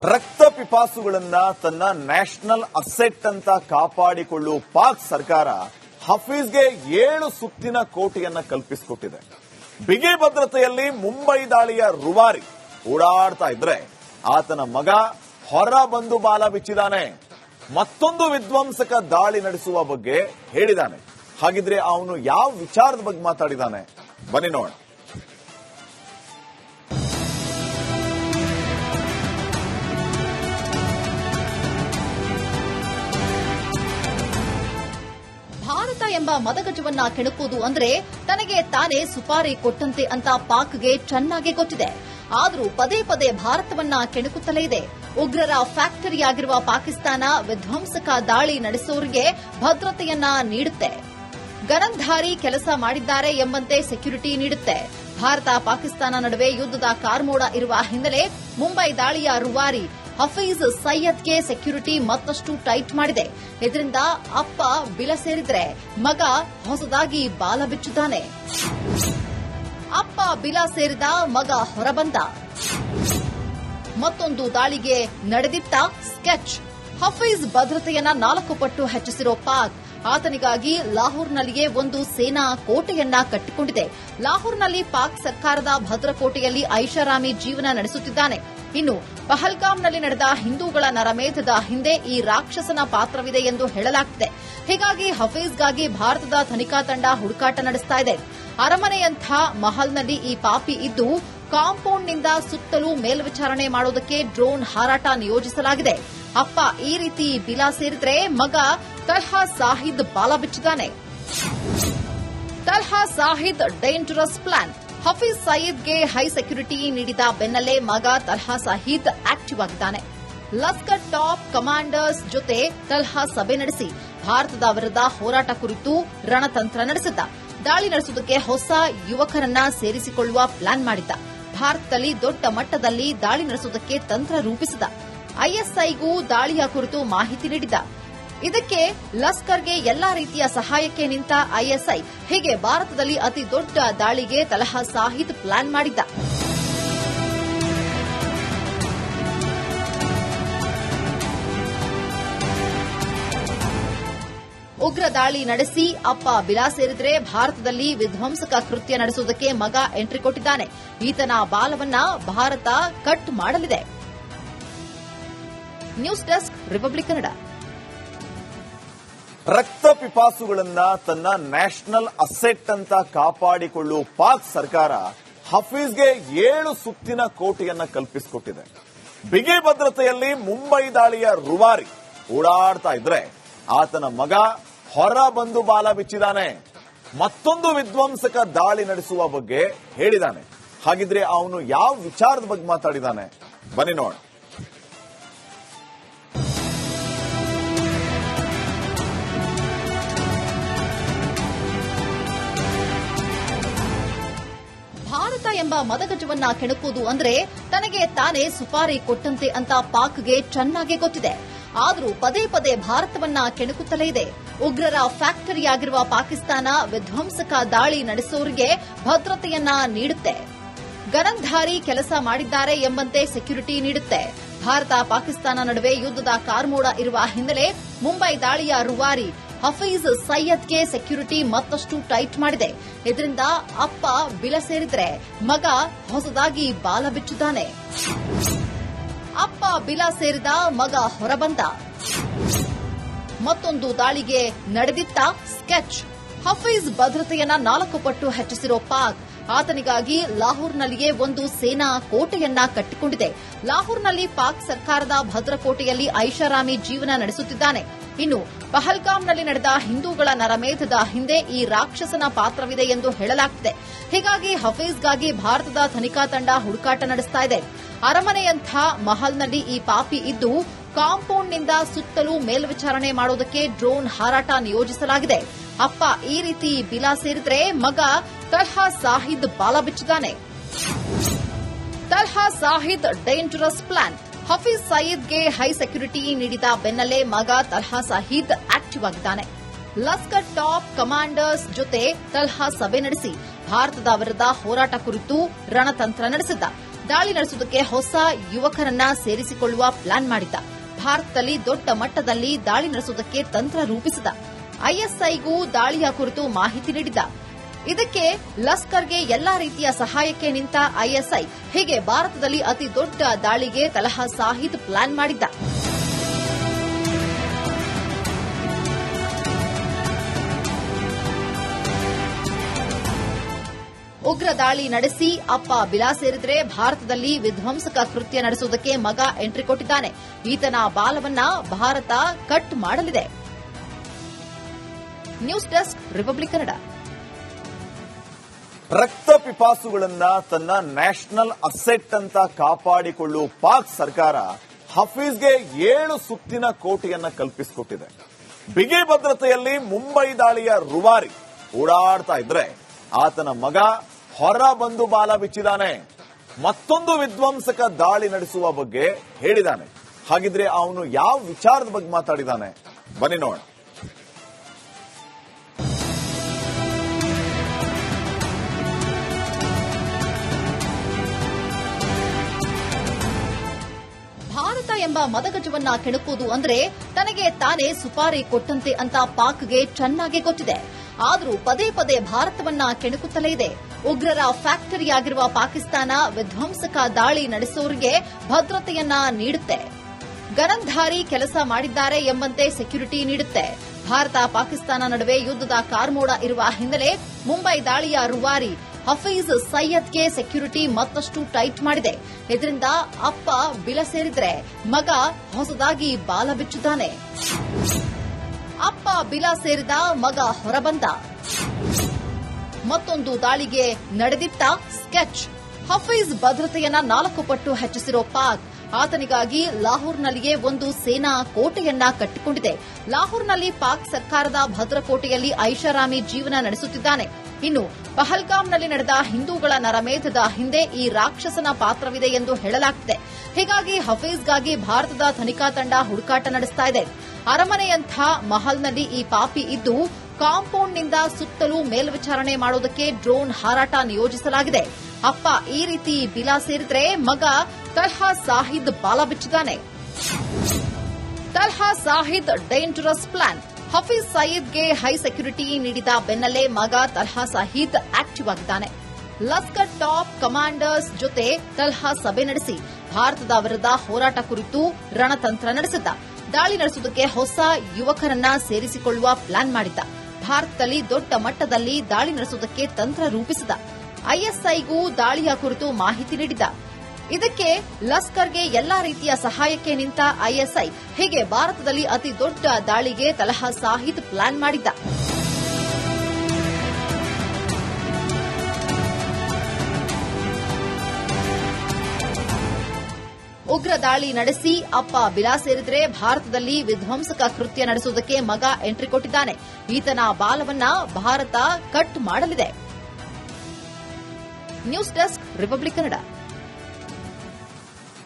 ರಕ್ತ ಪಿಪಾಸುಗಳನ್ನ ತನ್ನ national asset ಅಂತ ಕಾಪಾಡಿಕೊಳ್ಳುವ ಪಾಕ್ ಸರ್ಕಾರ ಹಫೀಜ್ಗೆ 7 ಸುತ್ತಿನ ಕೋಟೆಯನ್ನ ಕಲ್ಪಿಸಿಕೊಟ್ಟಿದೆ. ಬಿಗಿ ಭದ್ರತೆಯಲ್ಲಿ ಮುಂಬೈ ದಾಳಿಯ ರೂವಾರಿ ಓಡಾಡ್ತಾ ಇದ್ರೆ ಆತನ ಮಗ ಹೊರ ಬಂದು ಬಾಲ ಬಿಚ್ಚಿದಾನೆ. ಮತ್ತೊಂದು ವಿಧ್ವಂಸಕ ದಾಳಿ ನಡೆಸುವ ಬಗ್ಗೆ ಹೇಳಿದಾನೆ. ಹಾಗಿದ್ರೆ ಅವನು ಯಾವ ವಿಚಾರದ ಬಗ್ಗೆ ಮಾತಾಡಿದಾನೆ ಬನ್ನಿ ನೋಡೋಣ. ಭಾರತ ಎಂಬ ಮದಗಜವನ್ನ ಕೆಣಕುವುದು ಅಂದ್ರೆ ತನಗೆ ತಾನೇ ಸುಪಾರಿ ಕೊಟ್ಟಂತೆ ಅಂತ ಪಾಕ್ಗೆ ಚೆನ್ನಾಗಿ ಗೊತ್ತಿದೆ. ಆದರೂ ಪದೇ ಪದೇ ಭಾರತವನ್ನ ಕೆಣಕುತ್ತಲೇ ಇದೆ. ಉಗ್ರರ ಫ್ಯಾಕ್ಟರಿಯಾಗಿರುವ ಪಾಕಿಸ್ತಾನ ವಿಧ್ವಂಸಕ ದಾಳಿ ನಡೆಸೋರಿಗೆ ಭದ್ರತೆಯನ್ನ ನೀಡುತ್ತೆ. ಗನಂಧಾರಿ ಕೆಲಸ ಮಾಡಿದ್ದಾರೆ ಎಂಬಂತೆ ಸೆಕ್ಯೂರಿಟಿ ನೀಡುತ್ತೆ. ಭಾರತ ಪಾಕಿಸ್ತಾನ ನಡುವೆ ಯುದ್ಧದ ಕಾರ್ಮೋಡ ಇರುವ ಹಿನ್ನೆಲೆ ಮುಂಬೈ ದಾಳಿಯ ರೂವಾರಿ ಹಫೀಜ್ ಸೈಯದ್ಗೆ ಸೆಕ್ಯೂರಿಟಿ ಮತ್ತಷ್ಟು ಟೈಟ್ ಮಾಡಿದೆ. ಇದರಿಂದ ಅಪ್ಪ ಬಿಲ ಸೇರಿದ್ರೆ ಮಗ ಹೊಸದಾಗಿ ಬಾಲ ಬಿಚ್ಚಿದ್ದಾನೆ. ಅಪ್ಪ ಬಿಲ ಸೇರಿದ, ಮಗ ಹೊರಬಂದ. ಮತ್ತೊಂದು ದಾಳಿಗೆ ನಡೆದಿತ್ತ ಸ್ಕೆಚ್. ಹಫೀಜ್ ಭದ್ರತೆಯನ್ನ 4 ಪಟ್ಟು ಹೆಚ್ಚಿಸಿರೋ ಪಾಕ್ ಆತನಿಗಾಗಿ ಲಾಹೋರ್ನಲ್ಲಿಯೇ ಒಂದು ಸೇನಾ ಕೋಟೆಯನ್ನ ಕಟ್ಟಿಕೊಂಡಿದೆ. ಲಾಹೋರ್ನಲ್ಲಿ ಪಾಕ್ ಸರ್ಕಾರದ ಭದ್ರಕೋಟೆಯಲ್ಲಿ ಐಷಾರಾಮಿ ಜೀವನ ನಡೆಸುತ್ತಿದ್ದಾನೆ. ಇನ್ನು ಪಹಲ್ಗಾಮ್ನಲ್ಲಿ ನಡೆದ ಹಿಂದೂಗಳ ನರಮೇಧದ ಹಿಂದೆ ಈ ರಾಕ್ಷಸನ ಪಾತ್ರವಿದೆ ಎಂದು ಹೇಳಲಾಗ್ತಿದೆ. ಹೀಗಾಗಿ ಹಫೀಜ್ಗಾಗಿ ಭಾರತದ ತನಿಖಾ ತಂಡ ಹುಡುಕಾಟ ನಡೆಸ್ತಾ ಇದೆ. ಅರಮನೆಯಂಥ ಮಹಲ್ನಲ್ಲಿ ಈ ಪಾಪಿ ಇದ್ದು ಕಾಂಪೌಂಡ್ನಿಂದ ಸುತ್ತಲೂ ಮೇಲ್ವಿಚಾರಣೆ ಮಾಡೋದಕ್ಕೆ ಡ್ರೋನ್ ಹಾರಾಟ ನಿಯೋಜಿಸಲಾಗಿದೆ. ಅಪ್ಪ ಈ ರೀತಿ ಬಿಲ ಸೇರಿದ್ರೆ ಮಗ ತಲ್ಹಾ ಸಾಹಿದ್ ಬಾಲ ಬಿಚ್ಚಿದ್ದಾನೆ. Talha Saeed dangerous plan. ಹಫೀಜ್ ಸಯೀದ್ಗೆ ಹೈ ಸೆಕ್ಯೂರಿಟಿ ನೀಡಿದ ಬೆನ್ನಲ್ಲೇ ಮಗ ತಲ್ಹಾ ಸಾಹಿದ್ ಆಕ್ಟಿವ್ ಆಗಿದ್ದಾನೆ. ಲಷ್ಕರ್ ಟಾಪ್ ಕಮಾಂಡರ್ಸ್ ಜೊತೆ ತಲ್ಹಾ ಸಭೆ ನಡೆಸಿ ಭಾರತದ ವಿರುದ್ಧ ಹೋರಾಟ ಕುರಿತು ರಣತಂತ್ರ ನಡೆಸಿದ್ದ. ದಾಳಿ ನಡೆಸುವುದಕ್ಕೆ ಹೊಸ ಯುವಕರನ್ನ ಸೇರಿಸಿಕೊಳ್ಳುವ ಪ್ಲಾನ್ ಮಾಡಿದ್ದ. ಭಾರತದಲ್ಲಿ ದೊಡ್ಡ ಮಟ್ಟದಲ್ಲಿ ದಾಳಿ ನಡೆಸುವುದಕ್ಕೆ ತಂತ್ರ ರೂಪಿಸಿದ. ಐಎಸ್ಐಗೂ ದಾಳಿಯ ಕುರಿತು ಮಾಹಿತಿ ನೀಡಿದ್ದ. ಇದಕ್ಕೆ ಲಷ್ಕರ್ಗೆ ಎಲ್ಲಾ ರೀತಿಯ ಸಹಾಯಕ್ಕೆ ನಿಂತ ಐಎಸ್ಐ. ಹೀಗೆ ಭಾರತದಲ್ಲಿ ಅತಿ ದೊಡ್ಡ ದಾಳಿಗೆ ತಲ್ಹಾ ಸಾಹಿದ್ ಪ್ಲಾನ್ ಮಾಡಿದ್ದ. ಉಗ್ರ ದಾಳಿ ನಡೆಸಿ ಅಪ್ಪ ಬಿಲ ಸೇರಿದ್ರೆ ಭಾರತದಲ್ಲಿ ವಿಧ್ವಂಸಕ ಕೃತ್ಯ ನಡೆಸುವುದಕ್ಕೆ ಮಗ ಎಂಟ್ರಿ ಕೊಟ್ಟಿದ್ದಾನೆ. ಈತನ ಬಾಲವನ್ನ ಭಾರತ ಕಟ್ ಮಾಡಲಿದೆ. News desk, republic Kannada. ರಕ್ತ ಪಿಪಾಸುಗಳನ್ನ ತನ್ನ ನ್ಯಾಷನಲ್ ಅಸೆಟ್ ಅಂತ ಕಾಪಾಡಿಕೊಳ್ಳುವ ಪಾಕ್ ಸರ್ಕಾರ ಹಫೀಜ್ಗೆ 7 ಸುತ್ತಿನ ಕೋಟೆಯನ್ನ ಕಲ್ಪಿಸಿಕೊಟ್ಟಿದೆ. ಬಿಗಿ ಭದ್ರತೆಯಲ್ಲಿ ಮುಂಬೈ ದಾಳಿಯ ರೂವಾರಿ ಓಡಾಡ್ತಾ ಇದ್ರೆ ಆತನ ಮಗ ಹೊರ ಬಂದು ಬಾಲ ಬಿಚ್ಚಿದಾನೆ. ಮತ್ತೊಂದು ವಿಧ್ವಂಸಕ ದಾಳಿ ನಡೆಸುವ ಬಗ್ಗೆ ಹೇಳಿದಾನೆ. ಹಾಗಿದ್ರೆ ಅವನು ಯಾವ ವಿಚಾರದ ಬಗ್ಗೆ ಮಾತಾಡಿದಾನೆ ಬನ್ನಿ ನೋಡೋಣ. ಭಾರತ ಎಂಬ ಮದಗಜವನ್ನ ಕೆಣಕುವುದು ಅಂದ್ರೆ ತನಗೆ ತಾನೇ ಸುಪಾರಿ ಕೊಟ್ಟಂತೆ ಅಂತ ಪಾಕ್ಗೆ ಚೆನ್ನಾಗಿ ಗೊತ್ತಿದೆ. ಆದರೂ ಪದೇ ಪದೇ ಭಾರತವನ್ನ ಕೆಣಕುತ್ತಲೇ ಇದೆ. ಉಗ್ರರ ಫ್ಯಾಕ್ಟರಿಯಾಗಿರುವ ಪಾಕಿಸ್ತಾನ ವಿಧ್ವಂಸಕ ದಾಳಿ ನಡೆಸೋರಿಗೆ ಭದ್ರತೆಯನ್ನ ನೀಡುತ್ತೆ. ಗನಂಧಾರಿ ಕೆಲಸ ಮಾಡಿದ್ದಾರೆ ಎಂಬಂತೆ ಸೆಕ್ಯೂರಿಟಿ ನೀಡುತ್ತೆ. ಭಾರತ ಪಾಕಿಸ್ತಾನ ನಡುವೆ ಯುದ್ಧದ ಕಾರ್ಮೋಡ ಇರುವ ಹಿನ್ನೆಲೆ ಮುಂಬೈ ದಾಳಿಯ ರೂವಾರಿ ಹಫೀಜ್ ಸೈಯದ್ಗೆ ಸೆಕ್ಯೂರಿಟಿ ಮತ್ತಷ್ಟು ಟೈಟ್ ಮಾಡಿದೆ. ಇದರಿಂದ ಅಪ್ಪ ಬಿಲ ಸೇರಿದ್ರೆ ಮಗ ಹೊಸದಾಗಿ ಬಾಲ ಬಿಚ್ಚಿದ್ದಾನೆ. ಅಪ್ಪ ಬಿಲ ಸೇರಿದ, ಮಗ ಹೊರಬಂದ. ಮತ್ತೊಂದು ದಾಳಿಗೆ ನಡೆದಿತ್ತ ಸ್ಕೆಚ್. ಹಫೀಜ್ ಭದ್ರತೆಯನ್ನ 4 ಪಟ್ಟು ಹೆಚ್ಚಿಸಿರೋ ಪಾಕ್ ಆತನಿಗಾಗಿ ಲಾಹೋರ್ನಲ್ಲಿಯೇ ಒಂದು ಸೇನಾ ಕೋಟೆಯನ್ನ ಕಟ್ಟಿಕೊಂಡಿದೆ. ಲಾಹೋರ್ನಲ್ಲಿ ಪಾಕ್ ಸರ್ಕಾರದ ಭದ್ರಕೋಟೆಯಲ್ಲಿ ಐಷಾರಾಮಿ ಜೀವನ ನಡೆಸುತ್ತಿದ್ದಾನೆ. ಇನ್ನು ಪಹಲ್ಗಾಮ್ನಲ್ಲಿ ನಡೆದ ಹಿಂದೂಗಳ ನರಮೇಧದ ಹಿಂದೆ ಈ ರಾಕ್ಷಸನ ಪಾತ್ರವಿದೆ ಎಂದು ಹೇಳಲಾಗ್ತಿದೆ. ಹೀಗಾಗಿ ಹಫೀಜ್ಗಾಗಿ ಭಾರತದ ತನಿಖಾ ತಂಡ ಹುಡುಕಾಟ ನಡೆಸ್ತಾ ಇದೆ. ಅರಮನೆಯಂಥ ಮಹಲ್ನಲ್ಲಿ ಈ ಪಾಪಿ ಇದ್ದು ಕಾಂಪೌಂಡ್ನಿಂದ ಸುತ್ತಲೂ ಮೇಲ್ವಿಚಾರಣೆ ಮಾಡೋದಕ್ಕೆ ಡ್ರೋನ್ ಹಾರಾಟ ನಿಯೋಜಿಸಲಾಗಿದೆ. ಅಪ್ಪ ಈ ರೀತಿ ಬಿಲ ಸೇರಿದ್ರೆ ಮಗ ತಲ್ಹಾ ಸಾಹಿದ್ ಬಾಲ ಬಿಚ್ಚಿದ್ದಾನೆ. Talha Saeed dangerous plan. ಹಫೀಜ್ ಸಯೀದ್ಗೆ ಹೈ ಸೆಕ್ಯೂರಿಟಿ ನೀಡಿದ ಬೆನ್ನಲ್ಲೇ ಮಗ ತಲ್ಹಾ ಸಾಹಿದ್ ಆಕ್ಟಿವ್ ಆಗಿದ್ದಾನೆ. ಲಷ್ಕರ್ ಟಾಪ್ ಕಮಾಂಡರ್ಸ್ ಜೊತೆ ತಲ್ಹಾ ಸಭೆ ನಡೆಸಿ ಭಾರತದ ವಿರುದ್ಧ ಹೋರಾಟ ಕುರಿತು ರಣತಂತ್ರ ನಡೆಸಿದ್ದ. ದಾಳಿ ನಡೆಸುವುದಕ್ಕೆ ಹೊಸ ಯುವಕರನ್ನ ಸೇರಿಸಿಕೊಳ್ಳುವ ಪ್ಲಾನ್ ಮಾಡಿದ್ದ. ಭಾರತದಲ್ಲಿ ದೊಡ್ಡ ಮಟ್ಟದಲ್ಲಿ ದಾಳಿ ನಡೆಸುವುದಕ್ಕೆ ತಂತ್ರ ರೂಪಿಸಿದ. ಐಎಸ್ಐಗೂ ದಾಳಿಯ ಕುರಿತು ಮಾಹಿತಿ ನೀಡಿದ್ದ. ಇದಕ್ಕೆ ಲಷ್ಕರ್ಗೆ ಎಲ್ಲಾ ರೀತಿಯ ಸಹಾಯಕ್ಕೆ ನಿಂತ ಐಎಸ್ಐ ಹೀಗೆ ಭಾರತದಲ್ಲಿ ಅತಿ ದೊಡ್ಡ ದಾಳಿಗೆ ತಲಹಾ ಸಾಹಿದ್ ಪ್ಲಾನ್ ಮಾಡಿದ್ದ. ಉಗ್ರ ದಾಳಿ ನಡೆಸಿ ಅಪ್ಪ ಬಿಲಾ ಸೇರಿದ್ರೆ ಭಾರತದಲ್ಲಿ ವಿಧ್ವಂಸಕ ಕೃತ್ಯ ನಡೆಸುವುದಕ್ಕೆ ಮಗ ಎಂಟ್ರಿ ಕೊಟ್ಟಿದ್ದಾನೆ. ಈತನ ಬಾಲವನ್ನ ಭಾರತ ಕಟ್ ಮಾಡಲಿದೆ. News desk republic Kannada. ರಕ್ತ ಪಿಪಾಸುಗಳನ್ನ ತನ್ನ ನ್ಯಾಷನಲ್ ಅಸೆಟ್ ಅಂತ ಕಾಪಾಡಿಕೊಳ್ಳುವ ಪಾಕ್ ಸರ್ಕಾರ ಹಫೀಜ್ಗೆ 7 ಸುತ್ತಿನ ಕೋಟೆಯನ್ನ ಕಲ್ಪಿಸಿಕೊಟ್ಟಿದೆ. ಬಿಗಿ ಭದ್ರತೆಯಲ್ಲಿ ಮುಂಬೈ ದಾಳಿಯ ರುವಾರಿ ಓಡಾಡ್ತಾ ಇದ್ರೆ ಆತನ ಮಗ ಹೊರ ಬಂದು ಬಾಲ ಬಿಚ್ಚಿದಾನೆ. ಮತ್ತೊಂದು ವಿಧ್ವಂಸಕ ದಾಳಿ ನಡೆಸುವ ಬಗ್ಗೆ ಹೇಳಿದಾನೆ. ಹಾಗಿದ್ರೆ ಅವನು ಯಾವ ವಿಚಾರದ ಬಗ್ಗೆ ಮಾತಾಡಿದಾನೆ ಬನ್ನಿ ನೋಡೋಣ. ಭಾರತ ಎಂಬ ಮದಗಜವನ್ನ ಕೆಣಕುವುದು ಅಂದ್ರೆ ತನಗೆ ತಾನೇ ಸುಪಾರಿ ಕೊಟ್ಟಂತೆ ಅಂತ ಪಾಕ್ಗೆ ಚೆನ್ನಾಗಿ ಗೊತ್ತಿದೆ. ಆದರೂ ಪದೇ ಪದೇ ಭಾರತವನ್ನ ಕೆಣಕುತ್ತಲೇ ಇದೆ. ಉಗ್ರರ ಫ್ಯಾಕ್ಟರಿಯಾಗಿರುವ ಪಾಕಿಸ್ತಾನ ವಿಧ್ವಂಸಕ ದಾಳಿ ನಡೆಸೋರಿಗೆ ಭದ್ರತೆಯನ್ನ ನೀಡುತ್ತೆ. ಗನಂಧಾರಿ ಕೆಲಸ ಮಾಡಿದ್ದಾರೆ ಎಂಬಂತೆ ಸೆಕ್ಯೂರಿಟಿ ನೀಡುತ್ತೆ. ಭಾರತ ಪಾಕಿಸ್ತಾನ ನಡುವೆ ಯುದ್ಧದ ಕಾರ್ಮೋಡ ಇರುವ ಹಿನ್ನೆಲೆ ಮುಂಬೈ ದಾಳಿಯ ರೂವಾರಿ ಹಫೀಜ್ ಸೈಯದ್ಗೆ ಸೆಕ್ಯೂರಿಟಿ ಮತ್ತಷ್ಟು ಟೈಟ್ ಮಾಡಿದೆ. ಇದರಿಂದ ಅಪ್ಪ ಬಿಲ ಸೇರಿದ್ರೆ ಮಗ ಹೊಸದಾಗಿ ಬಾಲ ಬಿಚ್ಚಿದ್ದಾನೆ. ಅಪ್ಪ ಬಿಲ ಸೇರಿದ, ಮಗ ಹೊರಬಂದ. ಮತ್ತೊಂದು ದಾಳಿಗೆ ನಡೆದಿತ್ತ ಸ್ಕೆಚ್. ಹಫೀಜ್ ಭದ್ರತೆಯನ್ನ 4 ಪಟ್ಟು ಹೆಚ್ಚಿಸಿರೋ ಪಾಕ್ ಆತನಿಗಾಗಿ ಲಾಹೋರ್ನಲ್ಲಿಯೇ ಒಂದು ಸೇನಾ ಕೋಟೆಯನ್ನ ಕಟ್ಟಿಕೊಂಡಿದೆ. ಲಾಹೋರ್ನಲ್ಲಿ ಪಾಕ್ ಸರ್ಕಾರದ ಭದ್ರಕೋಟೆಯಲ್ಲಿ ಐಷಾರಾಮಿ ಜೀವನ ನಡೆಸುತ್ತಿದ್ದಾನೆ. ಇನ್ನು ಪಹಲ್ಗಾಮ್ನಲ್ಲಿ ನಡೆದ ಹಿಂದೂಗಳ ನರಮೇಧದ ಹಿಂದೆ ಈ ರಾಕ್ಷಸನ ಪಾತ್ರವಿದೆ ಎಂದು ಹೇಳಲಾಗ್ತಿದೆ. ಹೀಗಾಗಿ ಹಫೀಜ್ಗಾಗಿ ಭಾರತದ ತನಿಖಾ ತಂಡ ಹುಡುಕಾಟ ನಡೆಸ್ತಾ ಇದೆ. ಅರಮನೆಯಂಥ ಮಹಲ್ನಲ್ಲಿ ಈ ಪಾಪಿ ಇದ್ದು ಕಾಂಪೌಂಡ್ನಿಂದ ಸುತ್ತಲೂ ಮೇಲ್ವಿಚಾರಣೆ ಮಾಡೋದಕ್ಕೆ ಡ್ರೋನ್ ಹಾರಾಟ ನಿಯೋಜಿಸಲಾಗಿದೆ. ಅಪ್ಪ ಈ ರೀತಿ ಬಿಲಾ ಸೇರಿದ್ರೆ ಮಗ ತಲ್ಹಾ ಸಾಹಿದ್ ಬಾಲ ಬಿಚ್ಚಿದ್ದಾನೆ. Talha Saeed dangerous plan. ಹಫೀಜ್ ಸಯೀದ್ಗೆ ಹೈ ಸೆಕ್ಯೂರಿಟಿ ನೀಡಿದ ಬೆನ್ನಲ್ಲೇ ಮಗ ತಲ್ಹಾ ಸಾಹಿದ್ ಆಕ್ಟಿವ್ ಆಗಿದ್ದಾನೆ. ಲಷ್ಕರ್ ಟಾಪ್ ಕಮಾಂಡರ್ಸ್ ಜೊತೆ ತಲ್ಹಾ ಸಭೆ ನಡೆಸಿ ಭಾರತದ ವಿರುದ್ಧ ಹೋರಾಟ ಕುರಿತು ರಣತಂತ್ರ ನಡೆಸಿದ್ದ. ದಾಳಿ ನಡೆಸುವುದಕ್ಕೆ ಹೊಸ ಯುವಕರನ್ನ ಸೇರಿಸಿಕೊಳ್ಳುವ ಪ್ಲಾನ್ ಮಾಡಿದ್ದ. ಭಾರತದಲ್ಲಿ ದೊಡ್ಡ ಮಟ್ಟದಲ್ಲಿ ದಾಳಿ ನಡೆಸುವುದಕ್ಕೆ ತಂತ್ರ ರೂಪಿಸಿದ. ಐಎಸ್ಐಗೂ ದಾಳಿಯ ಕುರಿತು ಮಾಹಿತಿ ನೀಡಿದ್ದ. ಇದಕ್ಕೆ ಲಷ್ಕರ್ಗೆ ಎಲ್ಲಾ ರೀತಿಯ ಸಹಾಯಕ್ಕೆ ನಿಂತ ಐಎಸ್ಐ ಹೀಗೆ ಭಾರತದಲ್ಲಿ ಅತಿ ದೊಡ್ಡ ದಾಳಿಗೆ ತಲಹಾ ಸಾಹಿದ್ ಪ್ಲಾನ್ ಮಾಡಿದ್ದ. ಉಗ್ರ ದಾಳಿ ನಡೆಸಿ ಅಪ್ಪ ಬಿಲಾ ಸೇರಿದ್ರೆ ಭಾರತದಲ್ಲಿ ವಿಧ್ವಂಸಕ ಕೃತ್ಯ ನಡೆಸುವುದಕ್ಕೆ ಮಗ ಎಂಟ್ರಿ ಕೊಟ್ಟಿದ್ದಾನೆ. ಈತನ ಬಾಲವನ್ನ ಭಾರತ ಕಟ್ ಮಾಡಲಿದೆ. News desk republic Kannada.